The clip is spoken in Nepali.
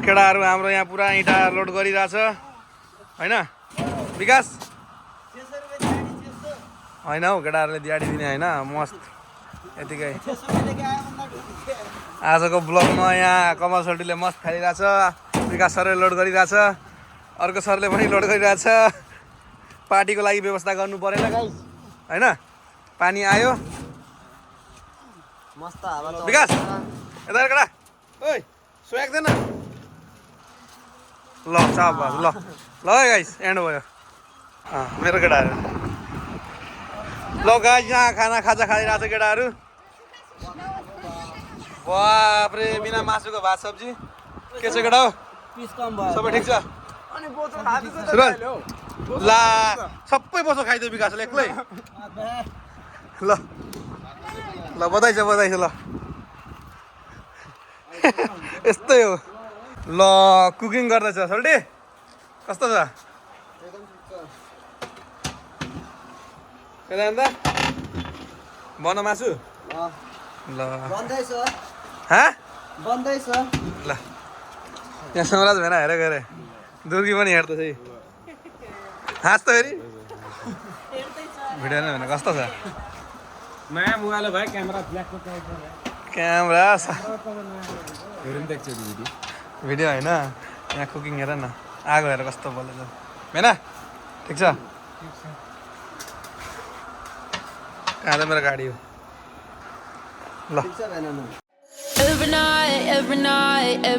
केटाहरू हाम्रो यहाँ पुरा इँटा लोड गरिरहेछ होइन विकास होइन हौ केटाहरूले दिहाडी दिने होइन मस्त यतिकै आजको ब्लगमा यहाँ कमल सोल्टीले मस्त खेलिरहेछ विकास सरले लोड गरिरहेछ अर्को सरले पनि लोड गरिरहेछ पार्टीको लागि व्यवस्था गर्नु परेन गाइस होइन पानी आयो मस्त हावा विकास यता केटा ओइ सुहाक्दैन ल चाबस ल ल है गाइस एन्ड भयो मेरो केटाहरू ल गाइस यहाँ खाना खाजा खाइरहेको छ केटाहरू बाफ्रे बिना मासुको भात सब्जी के छ केटा हो पिस कम भयो सबै ठिक छ सुरज ला सबै बसो खाइदियो विकासले एक्लै ल ल बधाई छ ल यस्तै हो ल कुकिङ गर्दैछ सोल्टी कस्तो छ के अन्त बन मासु ल बन्दैछ हाँ बन्दैछ ल यहाँ समराज भेना हेर गरे दुर्गी पनि हेर्दैछ है हाँस त फेरि भिडियो नै भने कस्तो छ नयाँ मोबाइल भाइ क्यामेरा ब्ल्याकको क्यामेरा हेरौँ त एकचोटि भिडियो होइन यहाँ कुकिङ हेर न आगो हेर कस्तो बोलेछ भेना ठिक छ कहाँ त मेरो गाडी हो ल ठिक छ भएन Every night